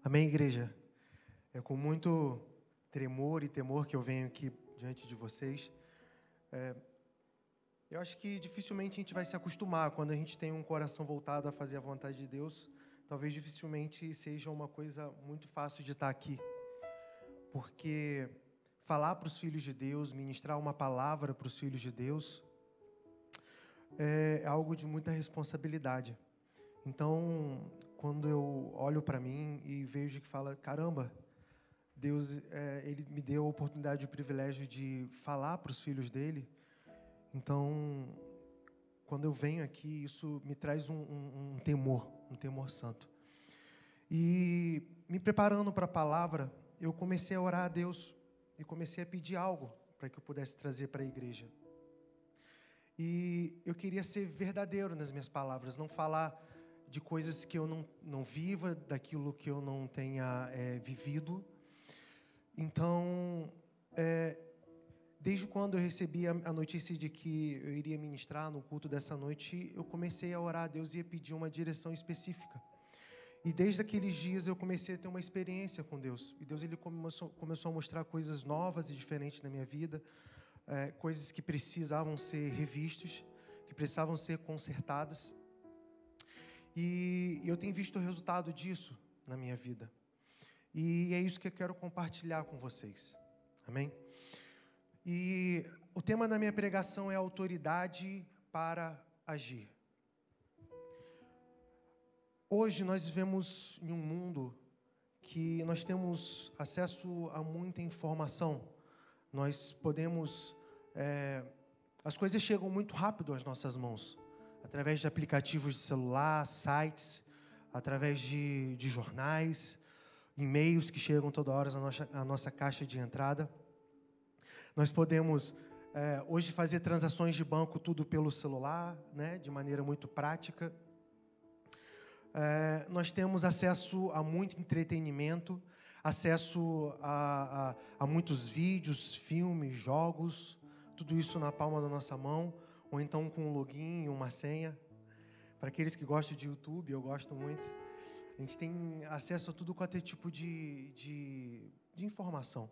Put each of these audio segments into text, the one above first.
Amém, igreja? É com muito tremor e temor que eu venho aqui diante de vocês. Eu acho que dificilmente a gente vai se acostumar quando a gente tem um coração voltado a fazer a vontade de Deus. Talvez dificilmente seja uma coisa muito fácil de estar aqui. Porque falar para os filhos de Deus, ministrar uma palavra para os filhos de Deus, é algo de muita responsabilidade. Então, quando eu olho para mim e vejo que fala, caramba, Deus, Ele me deu a oportunidade e o privilégio de falar para os filhos dele. Então, quando eu venho aqui, isso me traz um temor santo. E me preparando para a palavra, eu comecei a orar a Deus e comecei a pedir algo para que eu pudesse trazer para a igreja. E eu queria ser verdadeiro nas minhas palavras, não falar de coisas que eu não viva, daquilo que eu não tenha vivido. Então, desde quando eu recebi a notícia de que eu iria ministrar no culto dessa noite, eu comecei a orar a Deus e a pedir uma direção específica. E desde aqueles dias eu comecei a ter uma experiência com Deus. E Deus ele começou a mostrar coisas novas e diferentes na minha vida, coisas que precisavam ser revistas, que precisavam ser consertadas. E eu tenho visto o resultado disso na minha vida. E é isso que eu quero compartilhar com vocês. Amém? E o tema da minha pregação é autoridade para agir. Hoje nós vivemos em um mundo que nós temos acesso a muita informação. Nós podemos... as coisas chegam muito rápido às nossas mãos. Através de aplicativos de celular, sites, através de jornais, e-mails que chegam toda hora à nossa caixa de entrada. Nós podemos, hoje, fazer transações de banco tudo pelo celular, né, de maneira muito prática. Nós temos acesso a muito entretenimento, acesso a muitos vídeos, filmes, jogos, tudo isso na palma da nossa mão, ou então com um login, uma senha. Para aqueles que gostam de YouTube, eu gosto muito. A gente tem acesso a tudo quanto é tipo de informação.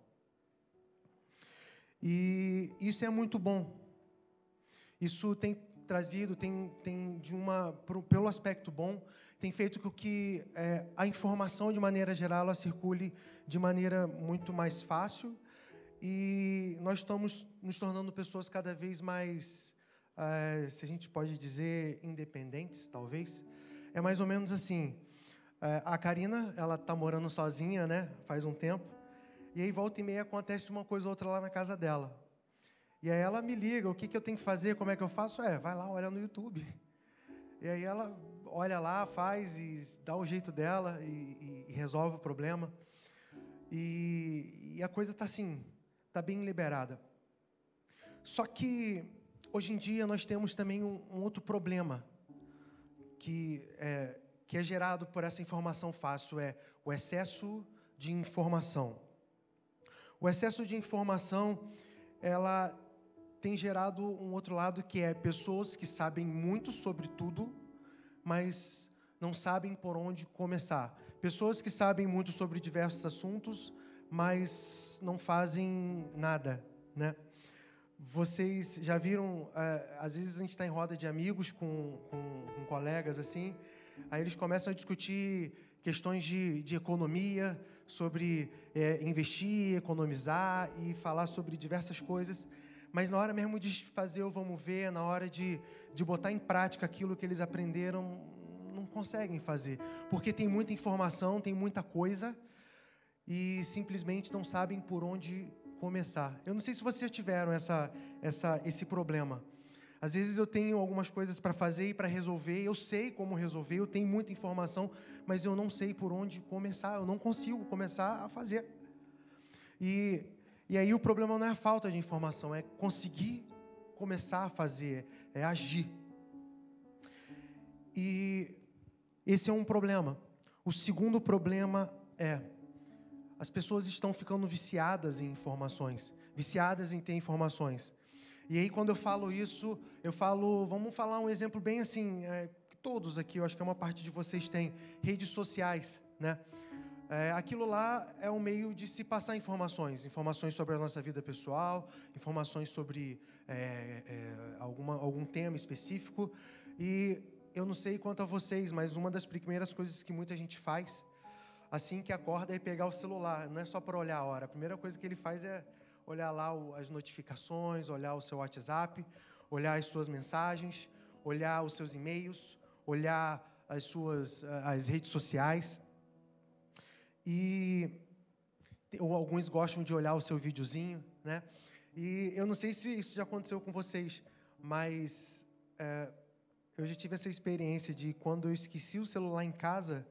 E isso é muito bom. Isso tem trazido, pelo aspecto bom, tem feito com que a informação, de maneira geral, ela circule de maneira muito mais fácil. E nós estamos nos tornando pessoas cada vez mais, se a gente pode dizer, independentes, talvez. É mais ou menos assim. A Karina, ela está morando sozinha, né? Faz um tempo. E aí, volta e meia, acontece uma coisa ou outra lá na casa dela. E aí ela me liga, o que eu tenho que fazer, como é que eu faço? Vai lá, olha no YouTube. E aí ela olha lá, faz e dá o jeito dela e resolve o problema. E a coisa está assim, está bem liberada. Só que, hoje em dia, nós temos também um outro problema que é gerado por essa informação fácil, o excesso de informação. O excesso de informação, ela tem gerado um outro lado, que é pessoas que sabem muito sobre tudo, mas não sabem por onde começar. Pessoas que sabem muito sobre diversos assuntos, mas não fazem nada, né? Vocês já viram, às vezes a gente está em roda de amigos com colegas assim, aí eles começam a discutir questões de economia, sobre investir, economizar e falar sobre diversas coisas, mas na hora mesmo de fazer o vamos ver, na hora de botar em prática aquilo que eles aprenderam, não conseguem fazer, porque tem muita informação, tem muita coisa e simplesmente não sabem por onde começar. Eu não sei se vocês já tiveram esse problema. Às vezes eu tenho algumas coisas para fazer e para resolver, eu sei como resolver, eu tenho muita informação, mas eu não sei por onde começar, eu não consigo começar a fazer. E aí o problema não é a falta de informação, é conseguir começar a fazer, é agir. E esse é um problema. O segundo problema as pessoas estão ficando viciadas em informações, viciadas em ter informações. E aí, quando eu falo isso, vamos falar um exemplo bem assim, que todos aqui, eu acho que uma parte de vocês tem, redes sociais, né? Aquilo lá é um meio de se passar informações sobre a nossa vida pessoal, informações sobre algum tema específico. E eu não sei quanto a vocês, mas uma das primeiras coisas que muita gente faz assim que acorda é pegar o celular. Não é só para olhar a hora. A primeira coisa que ele faz é olhar lá as notificações, olhar o seu WhatsApp, olhar as suas mensagens, olhar os seus e-mails, olhar as redes sociais. Ou alguns gostam de olhar o seu videozinho, né? E eu não sei se isso já aconteceu com vocês, mas eu já tive essa experiência de quando eu esqueci o celular em casa,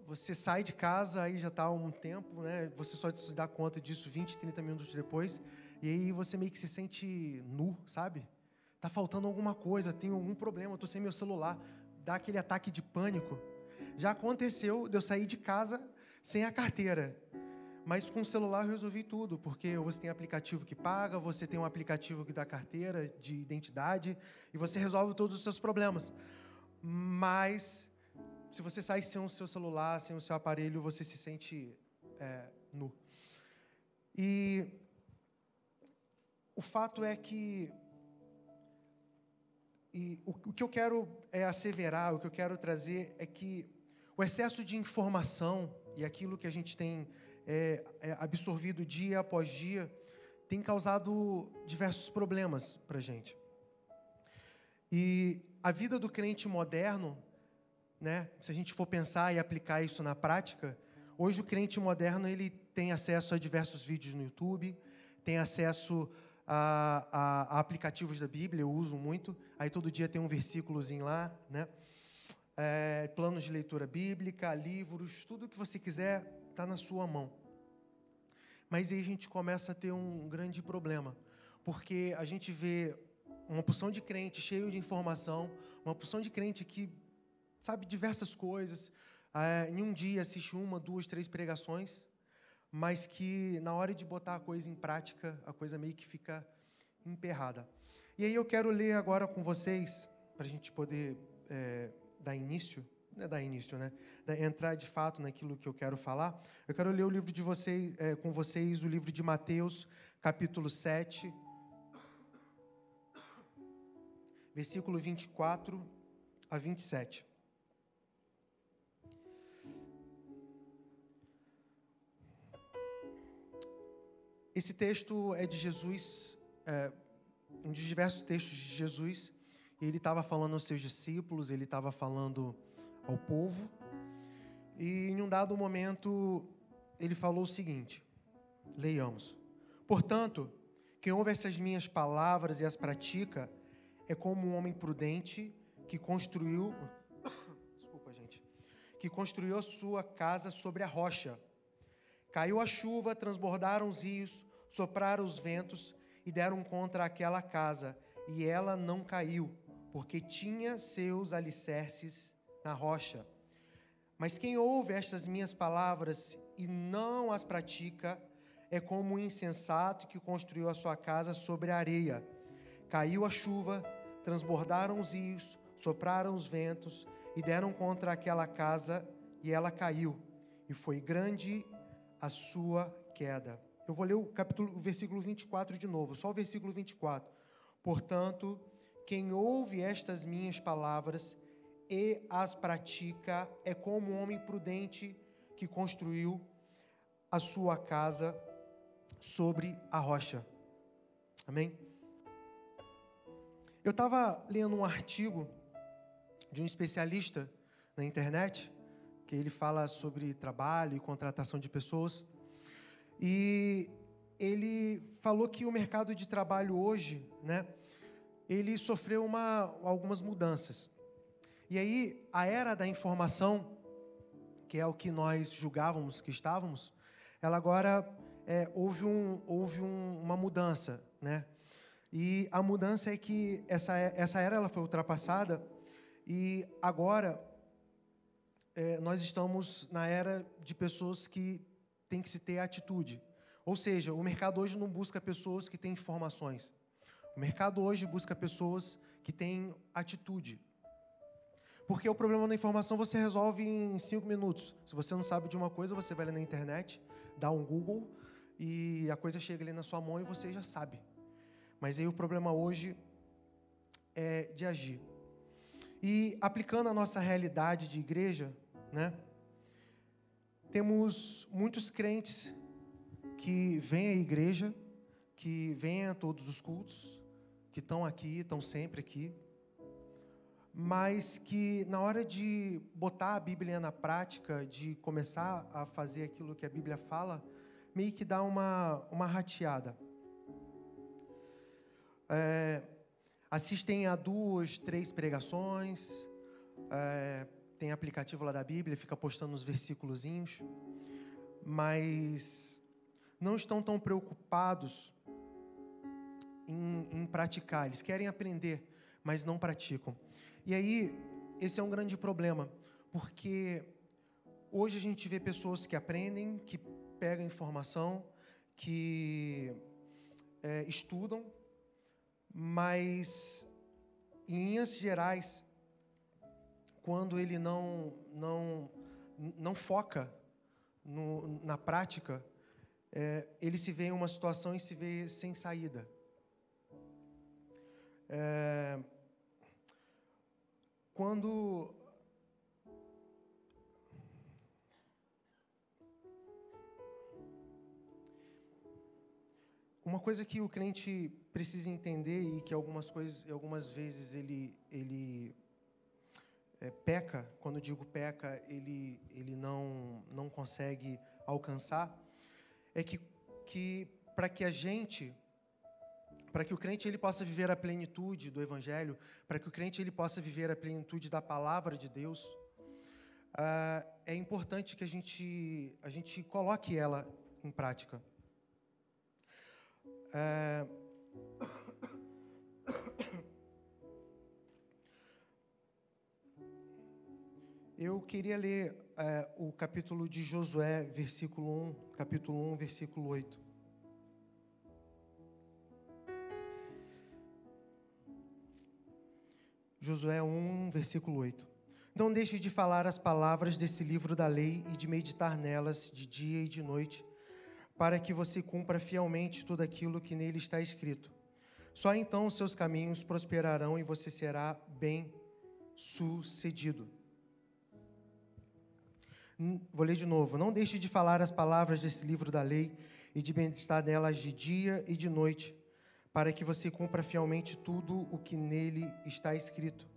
você sai de casa, aí já está há um tempo, né? Você só se dá conta disso 20, 30 minutos depois, e aí você meio que se sente nu, sabe? Tá faltando alguma coisa, tem algum problema, eu estou sem meu celular, dá aquele ataque de pânico. Já aconteceu de eu sair de casa sem a carteira, mas com o celular eu resolvi tudo, porque você tem aplicativo que paga, você tem um aplicativo que dá carteira de identidade, e você resolve todos os seus problemas. Mas se você sai sem o seu celular, sem o seu aparelho, você se sente nu. E o fato é que o que eu quero asseverar, o que eu quero trazer é que o excesso de informação e aquilo que a gente tem absorvido dia após dia tem causado diversos problemas para a gente. E a vida do crente moderno, né, se a gente for pensar e aplicar isso na prática, hoje o crente moderno ele tem acesso a diversos vídeos no YouTube, tem acesso a aplicativos da Bíblia, eu uso muito, aí todo dia tem um versículozinho lá, né? Planos de leitura bíblica, livros, tudo que você quiser está na sua mão. Mas aí a gente começa a ter um grande problema, porque a gente vê uma porção de crente cheio de informação, uma porção de crente que sabe diversas coisas, em um dia assiste 1, 2, 3 pregações, mas que na hora de botar a coisa em prática, a coisa meio que fica emperrada. E aí eu quero ler agora com vocês, para a gente poder dar início, não é dar início, né? Entrar de fato naquilo que eu quero falar. Eu quero ler o livro de vocês, com vocês, o livro de Mateus, capítulo 7, versículo 24 a 27. Esse texto é de Jesus, um dos diversos textos de Jesus. Ele estava falando aos seus discípulos, ele estava falando ao povo. E em um dado momento, ele falou o seguinte, leiamos. Portanto, quem ouve essas minhas palavras e as pratica, é como um homem prudente que construiu a sua casa sobre a rocha. Caiu a chuva, transbordaram os rios, sopraram os ventos e deram contra aquela casa, e ela não caiu, porque tinha seus alicerces na rocha. Mas quem ouve estas minhas palavras e não as pratica, é como um insensato que construiu a sua casa sobre a areia. Caiu a chuva, transbordaram os rios, sopraram os ventos e deram contra aquela casa, e ela caiu, e foi grande a sua queda. Eu vou ler o versículo 24 de novo, só o versículo 24. Portanto, quem ouve estas minhas palavras e as pratica, é como um homem prudente que construiu a sua casa sobre a rocha. Amém? Eu estava lendo um artigo de um especialista na internet, que ele fala sobre trabalho e contratação de pessoas, e ele falou que o mercado de trabalho hoje, né, ele sofreu algumas mudanças. E aí, a era da informação, que é o que nós julgávamos que estávamos, ela agora houve uma mudança, né? E a mudança é que essa era ela foi ultrapassada, e agora nós estamos na era de pessoas que têm que se ter atitude. Ou seja, o mercado hoje não busca pessoas que têm informações. O mercado hoje busca pessoas que têm atitude. Porque o problema da informação você resolve em 5 minutos. Se você não sabe de uma coisa, você vai ali na internet, dá um Google e a coisa chega ali na sua mão e você já sabe. Mas aí o problema hoje é de agir. E aplicando a nossa realidade de igreja, né? Temos muitos crentes que vêm à igreja, que vêm a todos os cultos, que estão aqui, estão sempre aqui, mas que na hora de botar a Bíblia na prática, de começar a fazer aquilo que a Bíblia fala, meio que dá uma rateada. Assistem a 2, 3 pregações, tem aplicativo lá da Bíblia, fica postando os versículozinhos, mas não estão tão preocupados em praticar. Eles querem aprender, mas não praticam. E aí, esse é um grande problema, porque hoje a gente vê pessoas que aprendem, que pegam informação, que estudam, mas, em linhas gerais, quando ele não foca na prática, ele se vê em uma situação e se vê sem saída. Quando uma coisa que o crente precisa entender e que algumas vezes ele peca, quando eu digo peca, ele não consegue alcançar, é que para que o crente ele possa viver a plenitude do Evangelho, para que o crente ele possa viver a plenitude da Palavra de Deus, é importante que a gente coloque ela em prática. Eu queria ler o capítulo de Josué, capítulo 1, versículo 8. Josué 1, versículo 8. Não deixe de falar as palavras desse livro da lei e de meditar nelas de dia e de noite, para que você cumpra fielmente tudo aquilo que nele está escrito. Só então os seus caminhos prosperarão e você será bem-sucedido. Vou ler de novo. Não deixe de falar as palavras desse livro da lei e de meditar nelas de dia e de noite, para que você cumpra fielmente tudo o que nele está escrito.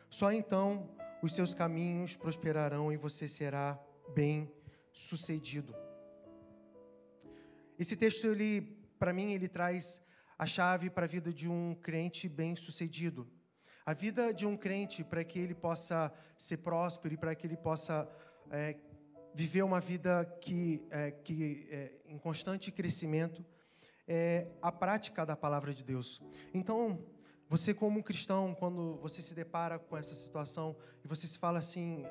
Só então os seus caminhos prosperarão e você será bem-sucedido. Esse texto, para mim, ele traz a chave para a vida de um crente bem-sucedido. A vida de um crente, para que ele possa ser próspero e para que ele possa viver uma vida que em constante crescimento, é a prática da palavra de Deus. Então, você como cristão, quando você se depara com essa situação e você se fala assim,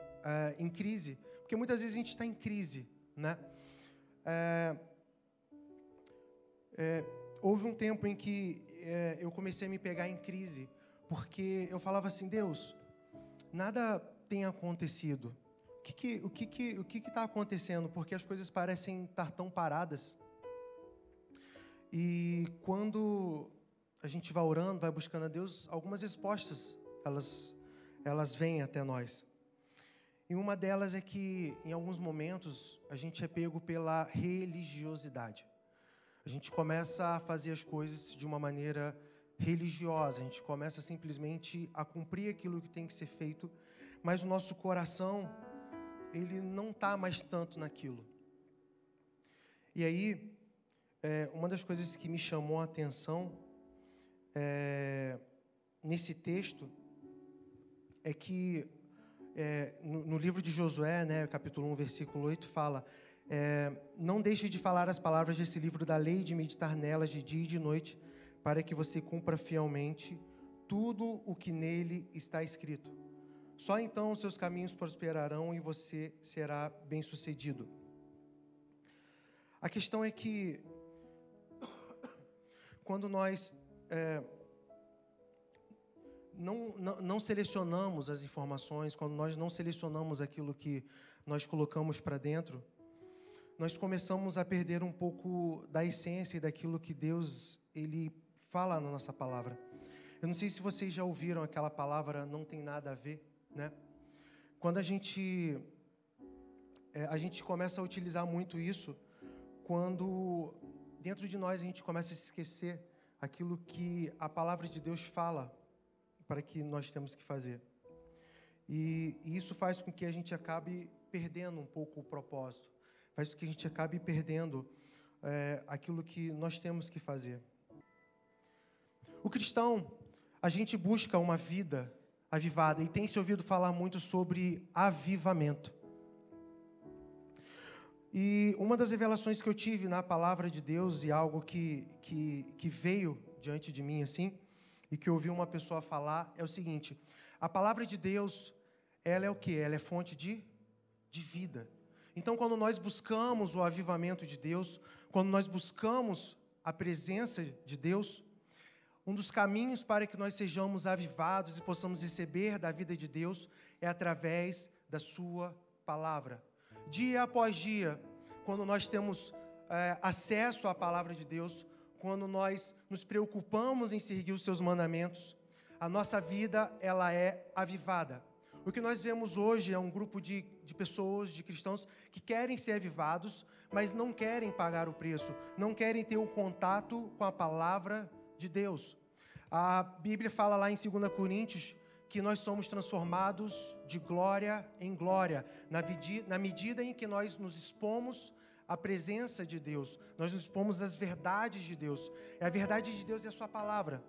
em crise, porque muitas vezes a gente está em crise, né? Houve um tempo em que eu comecei a me pegar em crise, porque eu falava assim, Deus, nada tem acontecido. O que está acontecendo? Porque as coisas parecem estar tão paradas. E quando a gente vai orando, vai buscando a Deus, algumas respostas, elas vêm até nós. E uma delas é que, em alguns momentos, a gente é pego pela religiosidade. A gente começa a fazer as coisas de uma maneira religiosa, a gente começa simplesmente a cumprir aquilo que tem que ser feito, mas o nosso coração, ele não está mais tanto naquilo. E aí, uma das coisas que me chamou a atenção nesse texto é que no livro de Josué, né, capítulo 1, versículo 8, fala: não deixe de falar as palavras desse livro da lei e de meditar nelas de dia e de noite, para que você cumpra fielmente tudo o que nele está escrito. Só então os seus caminhos prosperarão e você será bem-sucedido. A questão é que, quando nós não selecionamos as informações, quando nós não selecionamos aquilo que nós colocamos para dentro, nós começamos a perder um pouco da essência e daquilo que Deus ele fala na nossa palavra. Eu não sei se vocês já ouviram aquela palavra, não tem nada a ver, né? Quando a gente começa a utilizar muito isso, quando dentro de nós a gente começa a se esquecer aquilo que a palavra de Deus fala para que nós temos que fazer. E isso faz com que a gente acabe perdendo um pouco o propósito, faz com que a gente acabe perdendo aquilo que nós temos que fazer. O cristão, a gente busca uma vida avivada, e tem se ouvido falar muito sobre avivamento. E uma das revelações que eu tive na palavra de Deus, e algo que veio diante de mim assim, e que eu ouvi uma pessoa falar, é o seguinte: a palavra de Deus, ela é o quê? Ela é fonte de vida. Então, quando nós buscamos o avivamento de Deus, quando nós buscamos a presença de Deus, um dos caminhos para que nós sejamos avivados e possamos receber da vida de Deus é através da sua palavra. Dia após dia, quando nós temos acesso à palavra de Deus, quando nós nos preocupamos em seguir os seus mandamentos, a nossa vida ela é avivada. O que nós vemos hoje é um grupo de pessoas, de cristãos, que querem ser avivados, mas não querem pagar o preço, não querem ter o contato com a palavra de Deus. A Bíblia fala lá em 2 Coríntios que nós somos transformados de glória em glória, na medida em que nós nos expomos à presença de Deus, nós nos expomos às verdades de Deus. A verdade de Deus é a sua palavra,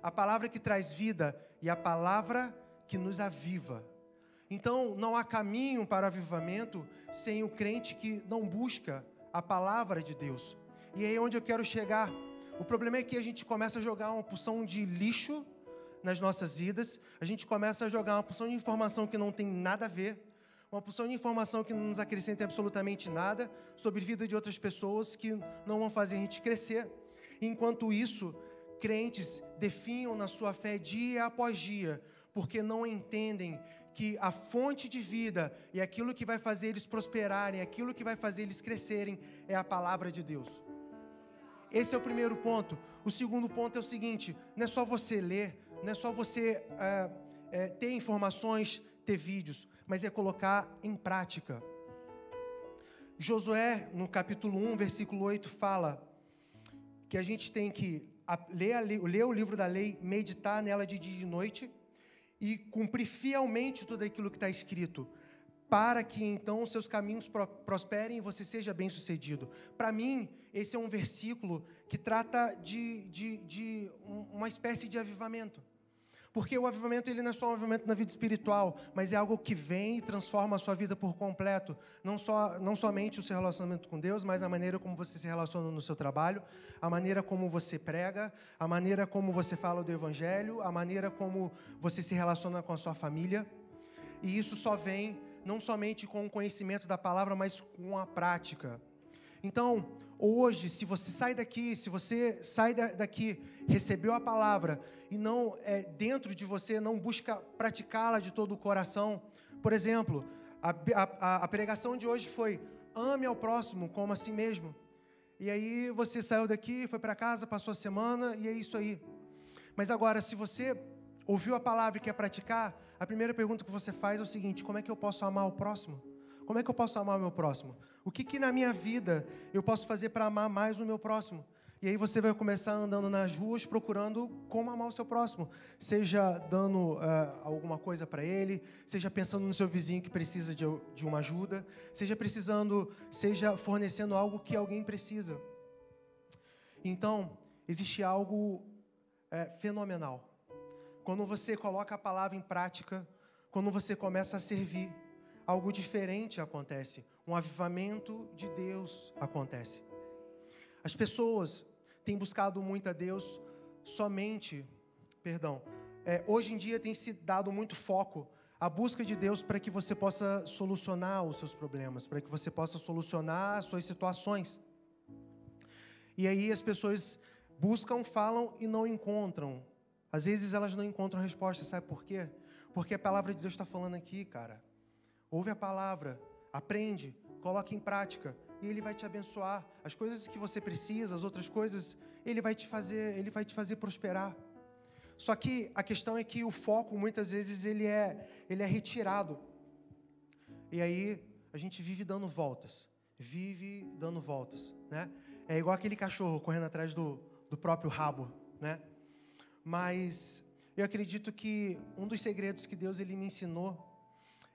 a palavra que traz vida e a palavra que nos aviva. Então, não há caminho para o avivamento sem o crente que não busca a palavra de Deus. E aí é onde eu quero chegar. O problema é que a gente começa a jogar uma porção de lixo nas nossas vidas, a gente começa a jogar uma porção de informação que não tem nada a ver, uma porção de informação que não nos acrescenta absolutamente nada sobre a vida de outras pessoas que não vão fazer a gente crescer. Enquanto isso, crentes definham na sua fé dia após dia, porque não entendem que a fonte de vida e aquilo que vai fazer eles prosperarem, aquilo que vai fazer eles crescerem, é a palavra de Deus. Esse é o primeiro ponto. O segundo ponto é o seguinte: não é só você ler, não é só você ter informações, ter vídeos, mas é colocar em prática. Josué, no capítulo 1, versículo 8, fala que a gente tem que ler o livro da lei, meditar nela de dia e de noite e cumprir fielmente tudo aquilo que está escrito, para que então os seus caminhos prosperem e você seja bem-sucedido. Para mim, esse é um versículo que trata de uma espécie de avivamento. Porque o avivamento ele não é só um avivamento na vida espiritual, mas é algo que vem e transforma a sua vida por completo. Não somente o seu relacionamento com Deus, mas a maneira como você se relaciona no seu trabalho, a maneira como você prega, a maneira como você fala do Evangelho, a maneira como você se relaciona com a sua família. E isso só vem não somente com o conhecimento da palavra, mas com a prática. Então, hoje, se você sai daqui, recebeu a palavra e não dentro de você não busca praticá-la de todo o coração. Por exemplo, a pregação de hoje foi: ame ao próximo como a si mesmo. E aí você saiu daqui, foi para casa, passou a semana e é isso aí. Mas agora, se você ouviu a palavra e quer praticar, a primeira pergunta que você faz é o seguinte: como é que eu posso amar o próximo? Como é que eu posso amar o meu próximo? O que na minha vida eu posso fazer para amar mais o meu próximo? E aí você vai começar andando nas ruas procurando como amar o seu próximo. Seja dando alguma coisa para ele, seja pensando no seu vizinho que precisa de uma ajuda, seja fornecendo algo que alguém precisa. Então, existe algo fenomenal. Quando você coloca a palavra em prática, quando você começa a servir, algo diferente acontece. Um avivamento de Deus acontece. As pessoas têm buscado muito a Deus hoje em dia tem se dado muito foco à busca de Deus para que você possa solucionar os seus problemas, para que você possa solucionar as suas situações. E aí as pessoas buscam, falam e não encontram Às vezes elas não encontram resposta, sabe por quê? Porque a palavra de Deus está falando aqui, cara. Ouve a palavra, aprende, coloque em prática, e Ele vai te abençoar. As coisas que você precisa, as outras coisas, Ele vai te fazer prosperar. Só que a questão é que o foco, muitas vezes, ele é retirado. E aí, a gente vive dando voltas, né? É igual aquele cachorro correndo atrás do próprio rabo, né? Mas eu acredito que um dos segredos que Deus ele me ensinou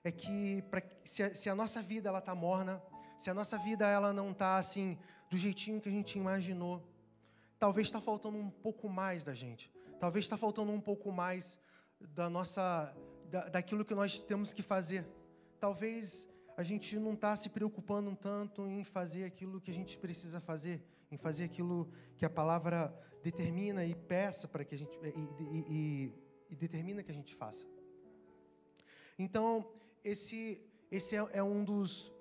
é que se a nossa vida ela tá morna, se a nossa vida ela não tá assim do jeitinho que a gente imaginou, talvez está faltando um pouco mais da gente. Talvez está faltando um pouco mais daquilo que nós temos que fazer. Talvez a gente não está se preocupando tanto em fazer aquilo que a gente precisa fazer, em fazer aquilo que a palavra determina e peça para que a gente e determina que a gente faça. Então, esse é um dos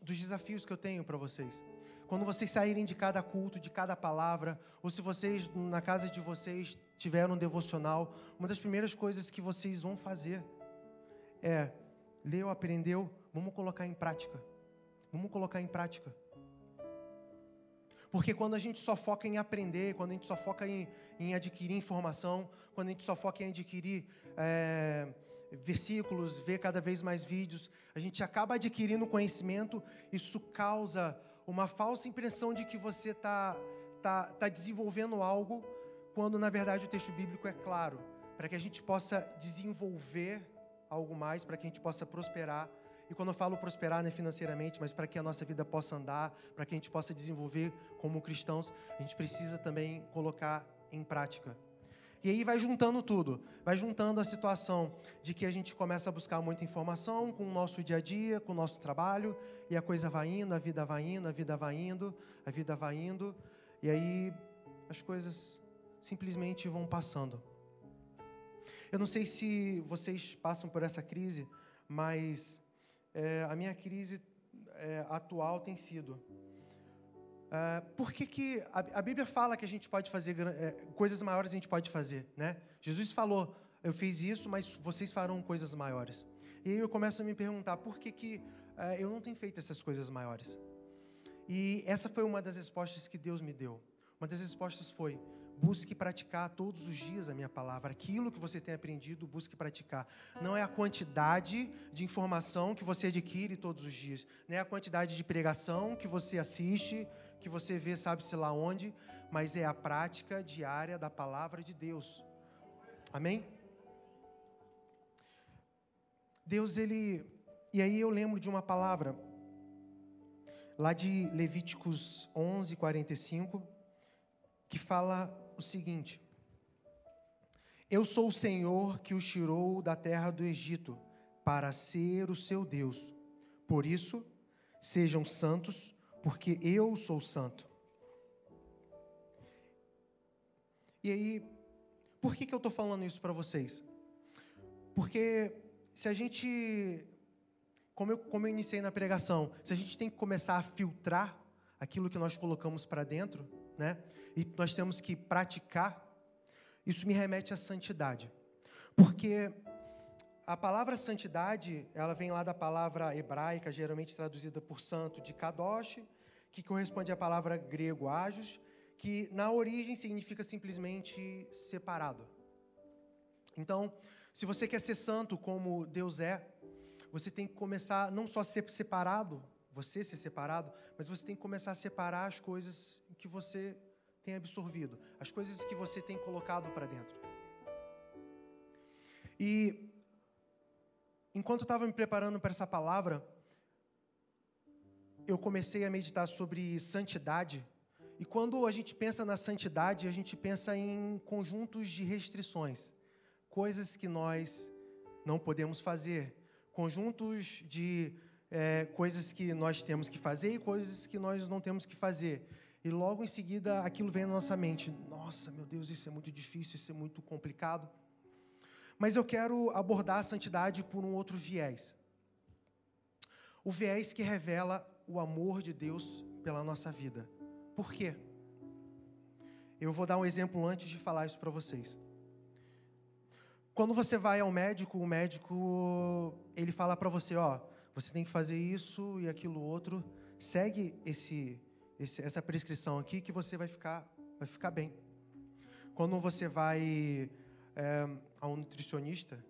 desafios que eu tenho para vocês. Quando vocês saírem de cada culto, de cada palavra, ou se vocês, na casa de vocês, tiveram um devocional, uma das primeiras coisas que vocês vão fazer é, leu, aprendeu, vamos colocar em prática. Vamos colocar em prática. Porque quando a gente só foca em aprender, quando a gente só foca em adquirir informação, quando a gente só foca em adquirir versículos, ver cada vez mais vídeos, a gente acaba adquirindo conhecimento, isso causa uma falsa impressão de que você tá desenvolvendo algo, quando na verdade o texto bíblico é claro, para que a gente possa desenvolver algo mais, para que a gente possa prosperar. E quando eu falo prosperar, não é financeiramente, mas para que a nossa vida possa andar, para que a gente possa desenvolver como cristãos, a gente precisa também colocar em prática. E aí vai juntando tudo, vai juntando a situação de que a gente começa a buscar muita informação com o nosso dia a dia, com o nosso trabalho, e a coisa vai indo, a vida vai indo, a vida vai indo, a vida vai indo, e aí as coisas simplesmente vão passando. Eu não sei se vocês passam por essa crise, mas a minha crise atual tem sido... por que a Bíblia fala que a gente pode fazer coisas maiores, a gente pode fazer, né? Jesus falou, eu fiz isso, mas vocês farão coisas maiores. E aí eu começo a me perguntar, por que eu não tenho feito essas coisas maiores? E essa foi uma das respostas que Deus me deu. Uma das respostas foi, busque praticar todos os dias a minha palavra. Aquilo que você tem aprendido, busque praticar. Não é a quantidade de informação que você adquire todos os dias. Não é a quantidade de pregação que você assiste, que você vê, sabe-se lá onde, mas é a prática diária da palavra de Deus. Amém? Deus, Ele... E aí eu lembro de uma palavra, lá de Levíticos 11, 45, que fala o seguinte: eu sou o Senhor que os tirou da terra do Egito, para ser o seu Deus. Por isso, sejam santos, porque eu sou santo. E aí, por que eu estou falando isso para vocês? Porque se a gente, como eu iniciei na pregação, se a gente tem que começar a filtrar aquilo que nós colocamos para dentro, né? E nós temos que praticar, isso me remete à santidade. Porque a palavra santidade, ela vem lá da palavra hebraica, geralmente traduzida por santo, de kadosh, que corresponde à palavra grego agios, que na origem significa simplesmente separado. Então, se você quer ser santo como Deus é, você tem que começar não só a ser separado, você ser separado, mas você tem que começar a separar as coisas que você tem absorvido, as coisas que você tem colocado para dentro. E enquanto eu estava me preparando para essa palavra, eu comecei a meditar sobre santidade. E quando a gente pensa na santidade, a gente pensa em conjuntos de restrições, coisas que nós não podemos fazer, conjuntos de coisas que nós temos que fazer e coisas que nós não temos que fazer. E logo em seguida, aquilo vem na nossa mente. Nossa, meu Deus, isso é muito difícil, isso é muito complicado. Mas eu quero abordar a santidade por um outro viés. O viés que revela o amor de Deus pela nossa vida. Por quê? Eu vou dar um exemplo antes de falar isso para vocês. Quando você vai ao médico, o médico, ele fala para você, ó, você tem que fazer isso e aquilo outro, segue essa prescrição aqui que você vai ficar bem. Quando você vai a um nutricionista,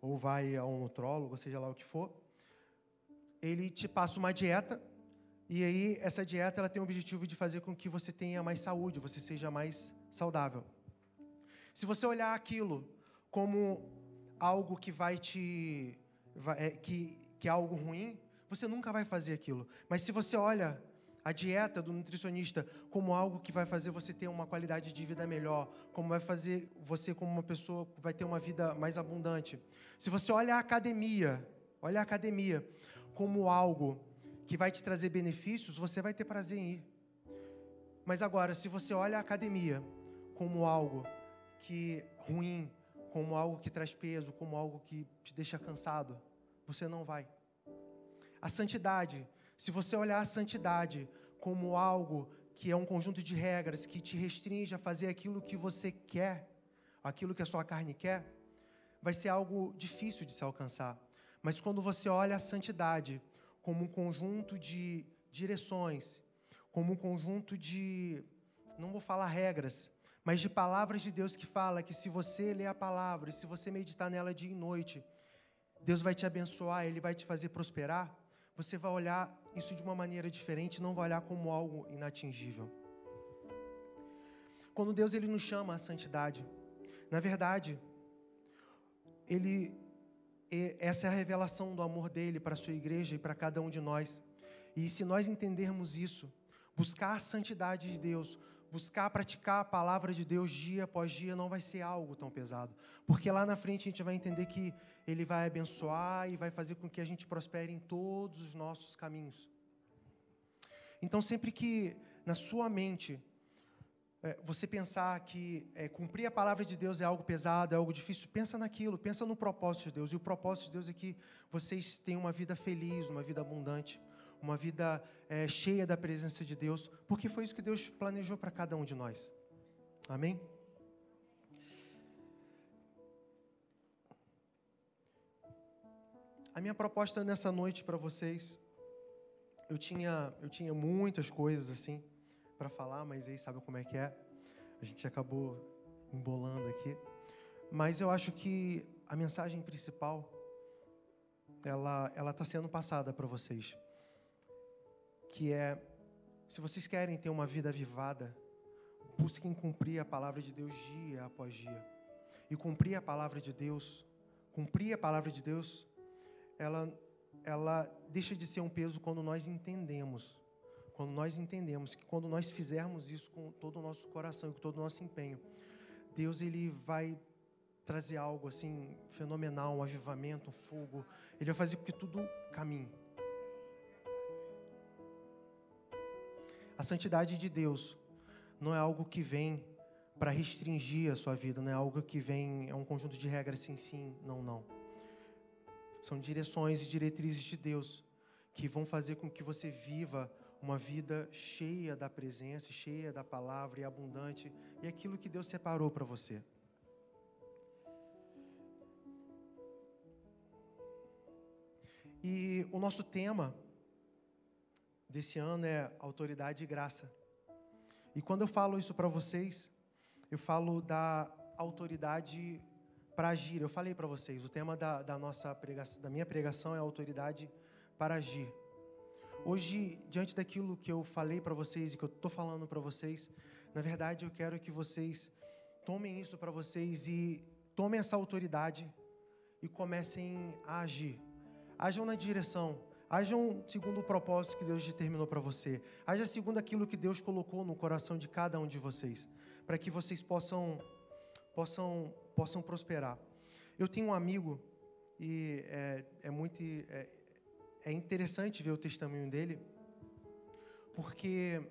ou vai a um nutrólogo, seja lá o que for, ele te passa uma dieta, e aí essa dieta ela tem o objetivo de fazer com que você tenha mais saúde, você seja mais saudável. Se você olhar aquilo como algo que que é algo ruim, você nunca vai fazer aquilo. Mas se você olha a dieta do nutricionista como algo que vai fazer você ter uma qualidade de vida melhor, como vai fazer você como uma pessoa que vai ter uma vida mais abundante. Se você olha a academia como algo que vai te trazer benefícios, você vai ter prazer em ir. Mas agora, se você olha a academia como algo que ruim, como algo que traz peso, como algo que te deixa cansado, você não vai. A santidade, se você olhar a santidade como algo que é um conjunto de regras que te restringe a fazer aquilo que você quer, aquilo que a sua carne quer, vai ser algo difícil de se alcançar. Mas quando você olha a santidade como um conjunto de direções, como um conjunto de, não vou falar regras, mas de palavras de Deus que fala que se você ler a palavra, e se você meditar nela dia e noite, Deus vai te abençoar, Ele vai te fazer prosperar, você vai olhar isso de uma maneira diferente, não vai olhar como algo inatingível. Quando Deus ele nos chama à santidade, na verdade, essa é a revelação do amor dele para a sua igreja e para cada um de nós. E se nós entendermos isso, buscar a santidade de Deus, buscar praticar a palavra de Deus dia após dia, não vai ser algo tão pesado. Porque lá na frente a gente vai entender que Ele vai abençoar e vai fazer com que a gente prospere em todos os nossos caminhos. Então, sempre que na sua mente você pensar que cumprir a palavra de Deus é algo pesado, é algo difícil, pensa naquilo, pensa no propósito de Deus. E o propósito de Deus é que vocês tenham uma vida feliz, uma vida abundante, uma vida cheia da presença de Deus, porque foi isso que Deus planejou para cada um de nós. Amém? A minha proposta nessa noite para vocês, eu tinha muitas coisas assim para falar, mas aí sabe como é que é? A gente acabou embolando aqui. Mas eu acho que a mensagem principal, ela está sendo passada para vocês. Que é, se vocês querem ter uma vida avivada, busquem cumprir a palavra de Deus dia após dia. E cumprir a palavra de Deus, ela deixa de ser um peso quando nós entendemos que quando nós fizermos isso com todo o nosso coração e com todo o nosso empenho, Deus ele vai trazer algo assim fenomenal, um avivamento, um fogo. Ele vai fazer com que tudo caminhe. A santidade de Deus não é algo que vem para restringir a sua vida, não é algo que vem, é um conjunto de regras sim, não. São direções e diretrizes de Deus que vão fazer com que você viva uma vida cheia da presença, cheia da palavra e abundante, e aquilo que Deus separou para você. E o nosso tema desse ano é autoridade e graça. E quando eu falo isso para vocês, eu falo da autoridade para agir. Eu falei para vocês, o tema da minha pregação é autoridade para agir. Hoje, diante daquilo que eu falei para vocês e que eu estou falando para vocês, na verdade eu quero que vocês tomem isso para vocês e tomem essa autoridade e comecem a agir. Ajam na direção, ajam segundo o propósito que Deus determinou para você, ajam segundo aquilo que Deus colocou no coração de cada um de vocês, para que vocês possam prosperar. Eu tenho um amigo e é interessante ver o testemunho dele, porque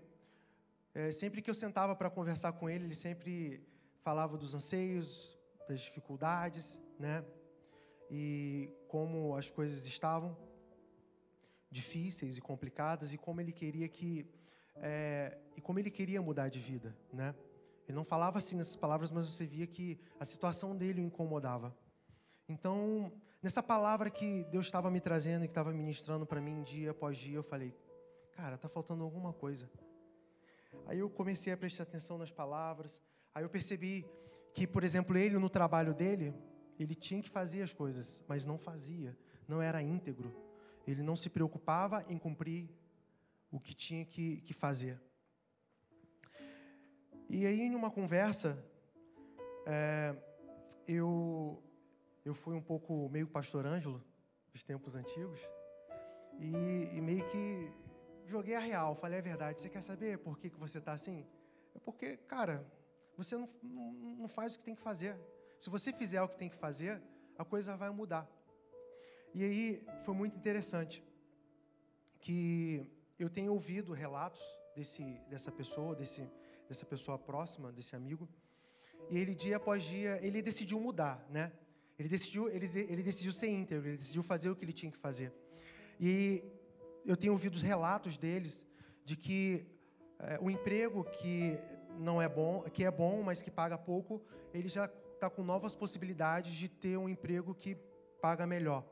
sempre que eu sentava para conversar com ele, ele sempre falava dos anseios, das dificuldades, né? E como as coisas estavam difíceis e complicadas, e como ele queria mudar de vida, né? Ele não falava assim nessas palavras, mas você via que a situação dele o incomodava. Então, nessa palavra que Deus estava me trazendo e que estava ministrando para mim dia após dia, eu falei, cara, está faltando alguma coisa. Aí eu comecei a prestar atenção nas palavras. Aí eu percebi que, por exemplo, ele no trabalho dele, ele tinha que fazer as coisas, mas não fazia, não era íntegro. Ele não se preocupava em cumprir o que tinha que fazer. E aí, em uma conversa, eu fui um pouco meio pastor Ângelo, dos tempos antigos, e meio que joguei a real, falei a verdade. Você quer saber por que você está assim? É porque, cara, você não faz o que tem que fazer. Se você fizer o que tem que fazer, a coisa vai mudar. E aí foi muito interessante que eu tenho ouvido relatos dessa pessoa próxima, desse amigo, e ele dia após dia, ele decidiu mudar, né? Ele decidiu ser íntegro, ele decidiu fazer o que ele tinha que fazer. E eu tenho ouvido os relatos deles de que o emprego que não é bom, que é bom, mas que paga pouco, ele já está com novas possibilidades de ter um emprego que paga melhor.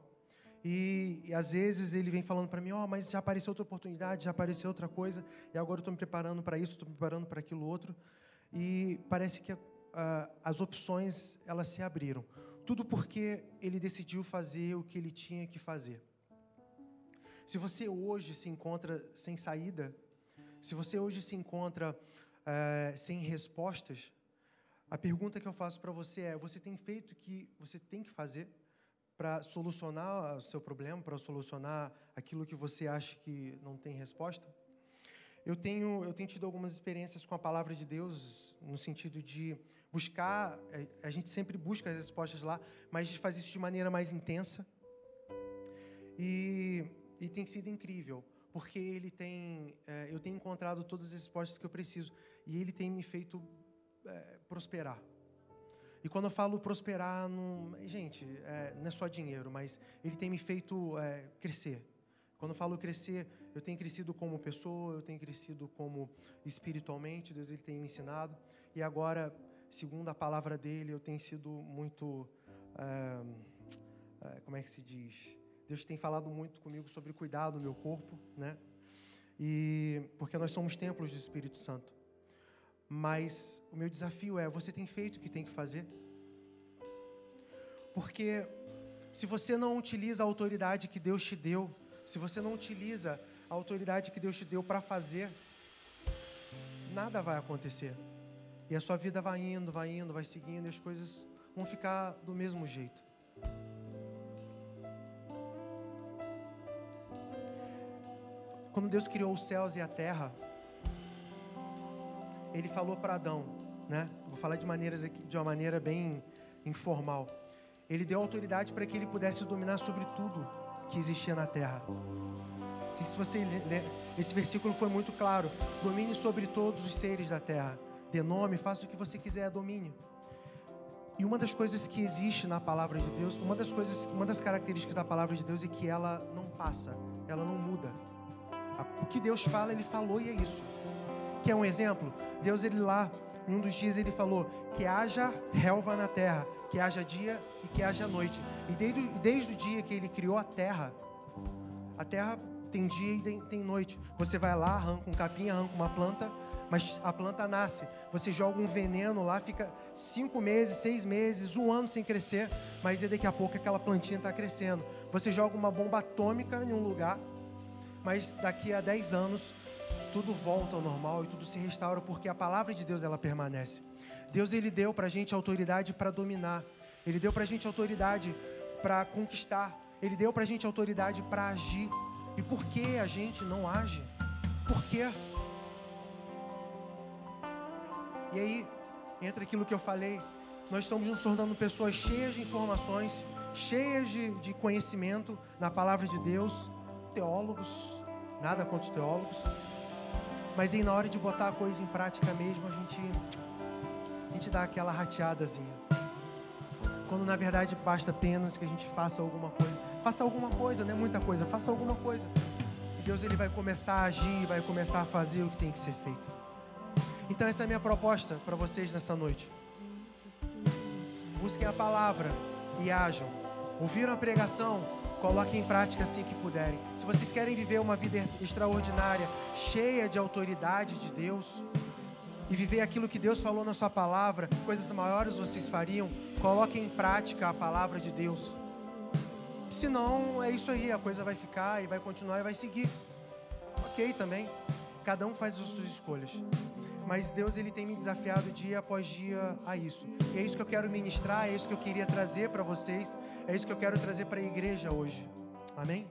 E às vezes ele vem falando para mim, mas já apareceu outra oportunidade, já apareceu outra coisa, e agora eu estou me preparando para isso, estou me preparando para aquilo outro. E parece que as opções, elas se abriram. Tudo porque ele decidiu fazer o que ele tinha que fazer. Se você hoje se encontra sem saída, se você hoje se encontra sem respostas, a pergunta que eu faço para você é, você tem feito o que você tem que fazer para solucionar o seu problema, para solucionar aquilo que você acha que não tem resposta? Eu tenho tido algumas experiências com a palavra de Deus, no sentido de buscar, a gente sempre busca as respostas lá, mas de fazer isso de maneira mais intensa. E tem sido incrível, porque eu tenho encontrado todas as respostas que eu preciso, e ele tem me feito prosperar. E quando eu falo prosperar, não é só dinheiro, mas ele tem me feito crescer. Quando eu falo crescer, eu tenho crescido como pessoa, eu tenho crescido como espiritualmente, Deus ele tem me ensinado. E agora, segundo a palavra dele, eu tenho sido muito, como é que se diz? Deus tem falado muito comigo sobre cuidar do meu corpo, né? Porque nós somos templos do Espírito Santo. Mas o meu desafio é, você tem feito o que tem que fazer? Porque se você não utiliza a autoridade que Deus te deu, se você não utiliza a autoridade que Deus te deu para fazer, nada vai acontecer. E a sua vida vai indo, vai seguindo, e as coisas vão ficar do mesmo jeito. Quando Deus criou os céus e a terra, Ele falou para Adão, né? Vou falar de uma maneira bem informal. Ele deu autoridade para que ele pudesse dominar sobre tudo que existia na terra. Se você ler, esse versículo foi muito claro. Domine sobre todos os seres da terra. Dê nome, faça o que você quiser, domine. E uma das coisas que existe na palavra de Deus, uma das características da palavra de Deus é que ela não passa, ela não muda. O que Deus fala, Ele falou e é isso. Quer um exemplo? Deus, Ele lá, em um dos dias, Ele falou que haja relva na terra, que haja dia e que haja noite. E desde o dia que Ele criou a terra tem dia e tem noite. Você vai lá, arranca um capim, arranca uma planta, mas a planta nasce. Você joga um veneno lá, fica 5 meses, 6 meses, 1 ano sem crescer, mas daqui a pouco aquela plantinha está crescendo. Você joga uma bomba atômica em um lugar, mas daqui a 10 anos tudo volta ao normal e tudo se restaura, porque a palavra de Deus, ela permanece. Deus, Ele deu para a gente autoridade para dominar. Ele deu para a gente autoridade para conquistar. Ele deu para a gente autoridade para agir. E por que a gente não age? Por quê? E aí, entra aquilo que eu falei. Nós estamos nos tornando pessoas cheias de informações, cheias de conhecimento na palavra de Deus. Teólogos, nada contra os teólogos. Mas aí, na hora de botar a coisa em prática mesmo, a gente dá aquela rateadazinha. Quando, na verdade, basta apenas que a gente faça alguma coisa. Faça alguma coisa, não é muita coisa. Faça alguma coisa. E Deus, Ele vai começar a agir, vai começar a fazer o que tem que ser feito. Então essa é a minha proposta para vocês nessa noite. Busquem a palavra e ajam. Ouviram a pregação? Coloquem em prática assim que puderem. Se vocês querem viver uma vida extraordinária, cheia de autoridade de Deus, e viver aquilo que Deus falou na sua palavra, coisas maiores vocês fariam, coloquem em prática a palavra de Deus. Senão, é isso aí, a coisa vai ficar e vai continuar e vai seguir. Ok também. Cada um faz as suas escolhas. Mas Deus, Ele tem me desafiado dia após dia a isso. E é isso que eu quero ministrar, é isso que eu queria trazer para vocês, é isso que eu quero trazer para a igreja hoje. Amém?